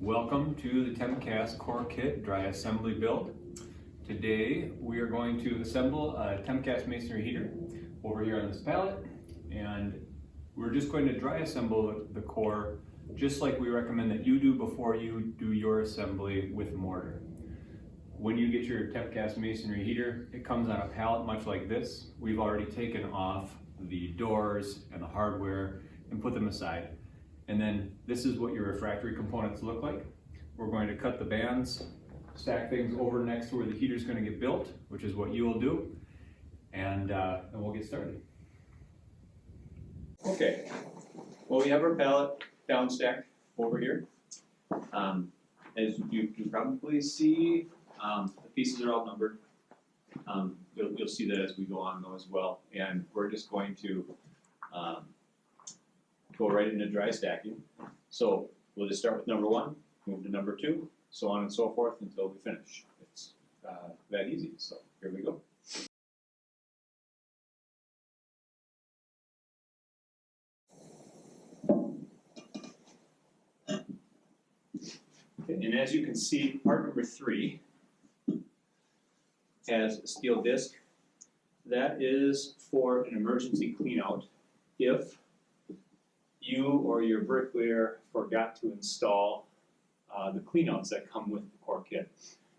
Welcome to the Temp-Cast Core Kit Dry Assembly Build. Today we are going to assemble a Temp-Cast Masonry Heater over here on this pallet, and we're just going to dry assemble the core just like we recommend that you do before you do your assembly with mortar. When you get your Temp-Cast Masonry Heater, it comes on a pallet much like this. We've already taken off the doors and the hardware and put them aside. And then this is what your refractory components look like. We're going to cut the bands, stack things over next to where the heater is going to get built, which is what you will do, and then we'll get started. Okay, well, we have our pallet down stack over here. As you can probably see, the pieces are all numbered. You'll see that as we go on though as well, and we're just going to go right into dry stacking. So we'll just start with number 1, move to number 2, so on and so forth until we finish. It's that easy, so here we go. Okay, and as you can see, part number 3 has a steel disc. That is for an emergency cleanout if you or your bricklayer forgot to install the cleanouts that come with the core kit.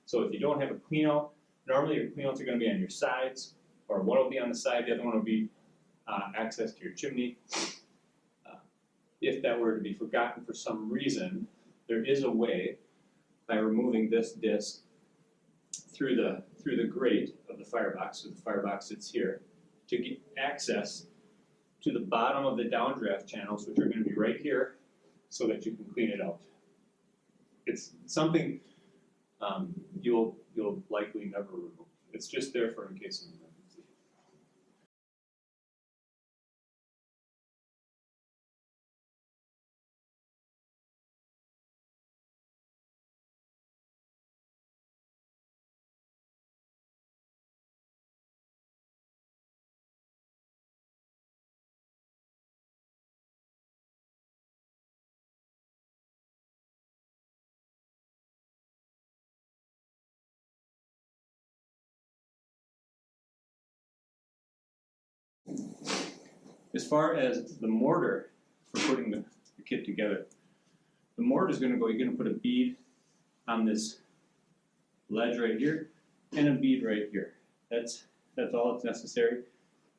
So if you don't have a cleanout, normally your cleanouts are going to be on your sides, or one will be on the side, the other one will be access to your chimney. If that were to be forgotten for some reason, there is a way by removing this disc through the grate of the firebox, so the firebox sits here, to get access to the bottom of the downdraft channels, which are going to be right here, so that you can clean it out. It's something you'll likely never remove. It's just there for in case of an emergency. As far as the mortar for putting the kit together, the mortar is going to go, you're going to put a bead on this ledge right here and a bead right here. That's all that's necessary.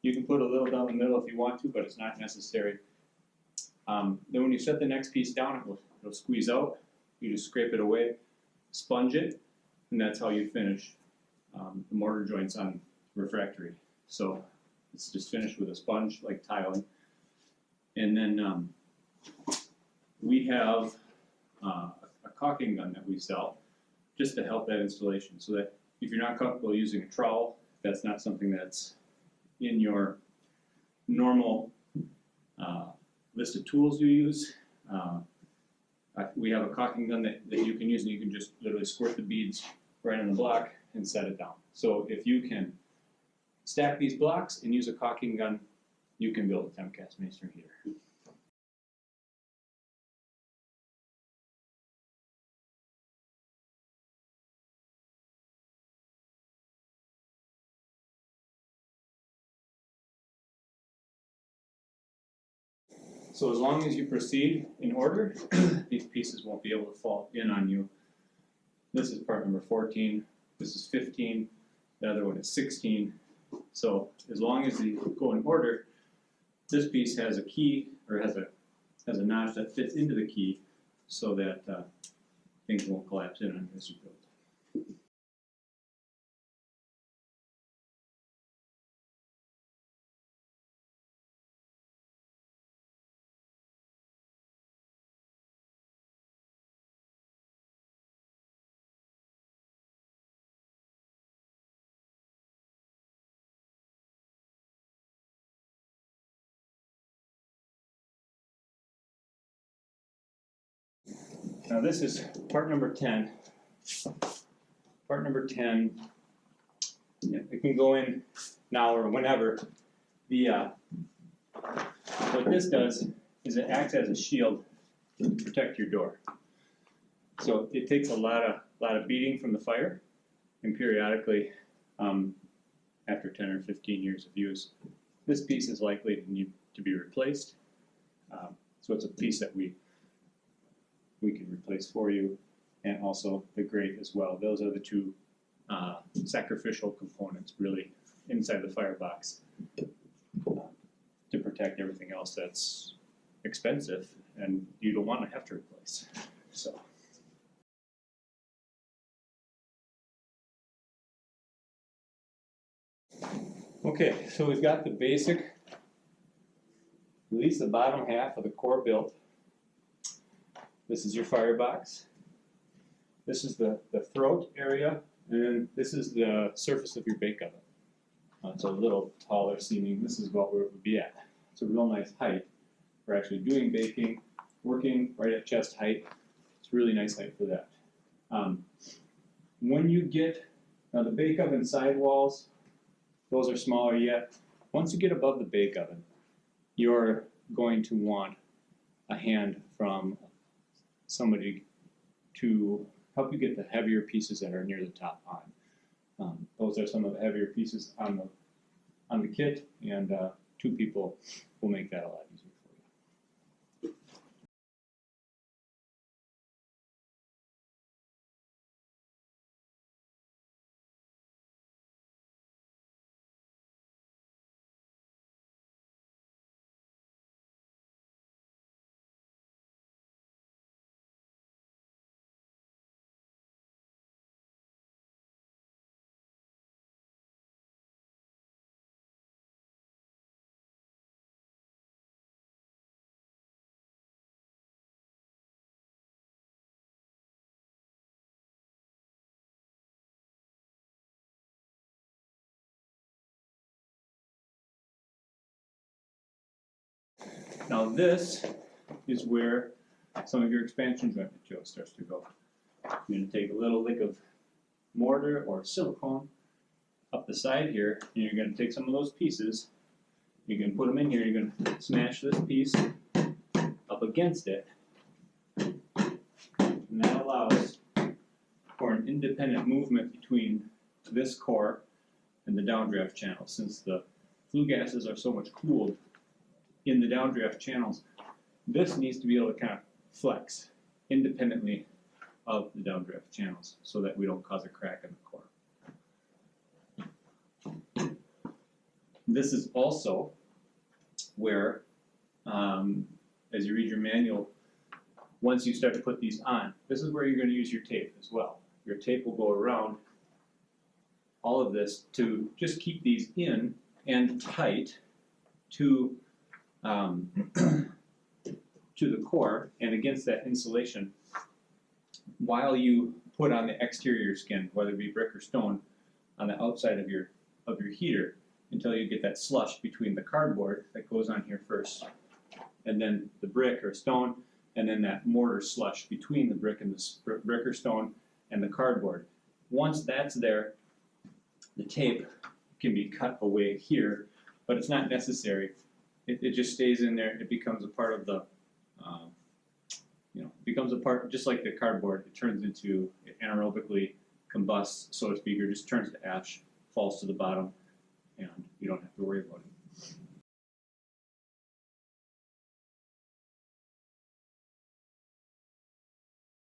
You can put a little down the middle if you want to, but it's not necessary. Then when you set the next piece down, it'll squeeze out. You just scrape it away, sponge it, and that's how you finish the mortar joints on refractory. So it's just finished with a sponge, like tiling. And then we have a caulking gun that we sell just to help that installation, so that if you're not comfortable using a trowel, that's not something that's in your normal list of tools you use. We have a caulking gun that you can use, and you can just literally squirt the beads right on the block and set it down. So if you can stack these blocks and use a caulking gun, you can build a Temp-Cast Masonry Heater. So as long as you proceed in order, these pieces won't be able to fall in on you. This is part number 14, this is 15, the other one is 16. So as long as you go in order, this piece has a key, or has a notch that fits into the key, so that things won't collapse in on you as you build. Now this is part number 10. Part number 10, it can go in now or whenever. What this does is it acts as a shield to protect your door. So it takes a lot of beating from the fire, and periodically, after 10 or 15 years of use, this piece is likely to need to be replaced. So it's a piece that we can replace for you, and also the grate as well. Those are the two sacrificial components really inside the firebox to protect everything else that's expensive and you don't want to have to replace. So. Okay, so we've got the basic, at least the bottom half of the core built. This is your firebox. This is the throat area, and this is the surface of your bake oven. It's a little taller seeming. This is what we would be at. It's a real nice height. We're actually doing baking, working right at chest height. It's a really nice height for that. When you get, now the bake oven sidewalls, those are smaller yet. Once you get above the bake oven, you're going to want a hand from somebody to help you get the heavier pieces that are near the top on. Those are some of the heavier pieces on the kit, and 2 people will make that a lot easier for you. Now this is where some of your expansion joint material starts to go. You're going to take a little lick of mortar or silicone up the side here, and you're going to take some of those pieces, you can put them in here, you're going to smash this piece up against it, and that allows for an independent movement between this core and the downdraft channel. Since the flue gases are so much cooled in the downdraft channels, this needs to be able to kind of flex independently of the downdraft channels so that we don't cause a crack in the core. This is also where, as you read your manual, once you start to put these on, this is where you're going to use your tape as well. Your tape will go around all of this to just keep these in and tight to the core and against that insulation while you put on the exterior skin, whether it be brick or stone, on the outside of your heater until you get that slush between the cardboard that goes on here first, and then the brick or stone, and then that mortar slush between the brick and the brick or stone and the cardboard. Once that's there, the tape can be cut away here, but it's not necessary. It just stays in there. It becomes a part of the, becomes a part, just like the cardboard. It turns into, it anaerobically combusts, so to speak, or just turns to ash, falls to the bottom, and you don't have to worry about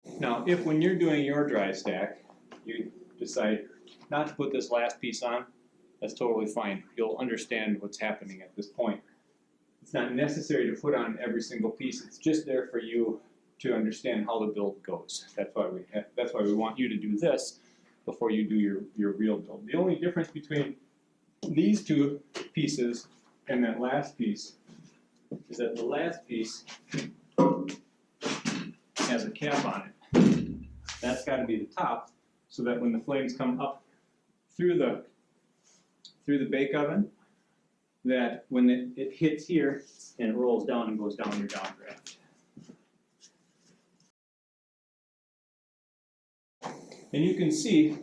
it. Now, if when you're doing your dry stack, you decide not to put this last piece on, that's totally fine. You'll understand what's happening at this point. It's not necessary to put on every single piece. It's just there for you to understand how the build goes. That's why we want you to do this before you do your real build. The only difference between these 2 pieces and that last piece is that the last piece has a cap on it. That's got to be the top, so that when the flames come up through the bake oven, that when it hits here and it rolls down and goes down your downdraft. And you can see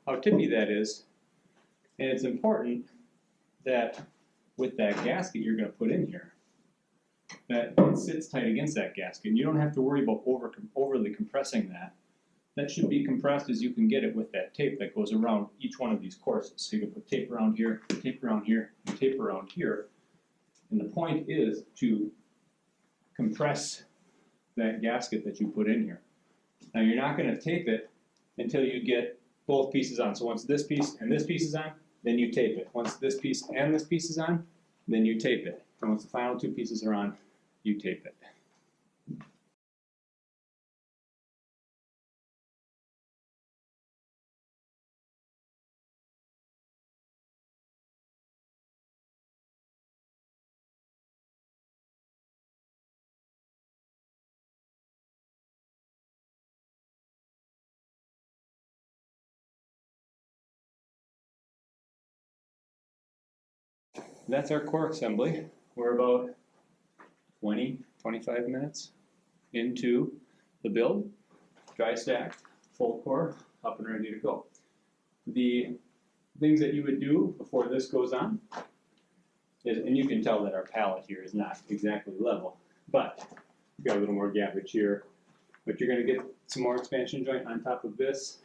how tippy that is, and it's important that with that gasket you're going to put in here, that it sits tight against that gasket. And you don't have to worry about overly compressing that. That should be compressed as you can get it with that tape that goes around each one of these courses. So you can put tape around here, tape around here, and tape around here. And the point is to compress that gasket that you put in here. Now you're not going to tape it until you get both pieces on. So once this piece and this piece is on, then you tape it. Once this piece and this piece is on, then you tape it. And once the final two pieces are on, you tape it. That's our core assembly. We're about 20, 25 minutes into the build. Dry stack, full core, up and ready to go. The things that you would do before this goes on is, and you can tell that our pallet here is not exactly level, but we've got a little more gappage here. But you're going to get some more expansion joint on top of this.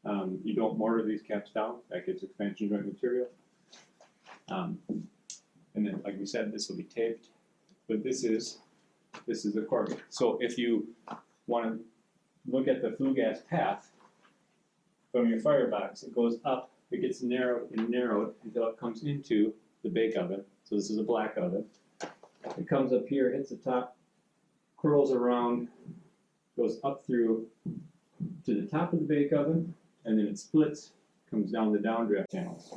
You don't mortar these caps down, that gives expansion joint material. And then, like we said, this will be taped, but this is the core. So if you want to look at the flue gas path from your firebox, it goes up, it gets narrowed and narrowed until it comes into the bake oven. So this is a black oven. It comes up here, hits the top, curls around, goes up through to the top of the bake oven, and then it splits, comes down the downdraft channels.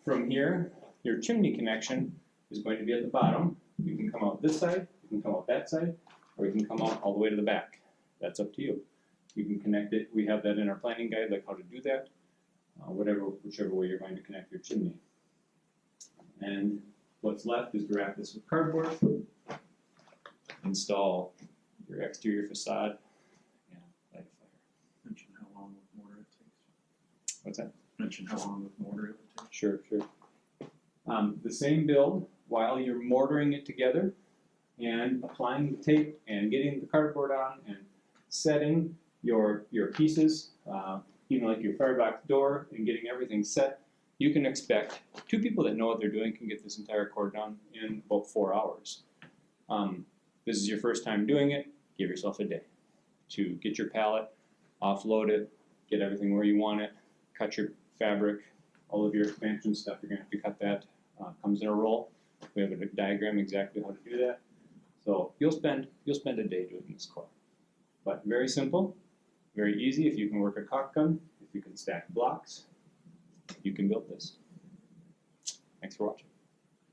From here, your chimney connection is going to be at the bottom. You can come out this side, you can come out that side, or you can come out all the way to the back. That's up to you. You can connect it. We have that in our planning guide, like how to do that, whichever way you're going to connect your chimney. And what's left is to wrap this with cardboard, install your exterior facade, and light a fire. Mention how long with mortar it takes. What's that? Mention how long with mortar it would take. Sure. The same build while you're mortaring it together and applying the tape and getting the cardboard on and setting your pieces, even like your firebox door, and getting everything set. You can expect 2 people that know what they're doing can get this entire core done in about 4 hours. This is your first time doing it, give yourself a day to get your pallet, offload it, get everything where you want it, cut your fabric, all of your expansion stuff, you're going to have to cut that. Comes in a roll. We have a diagram exactly how to do that. So you'll spend a day doing this core. But very simple, very easy. If you can work a caulk gun, if you can stack blocks, you can build this. Thanks for watching.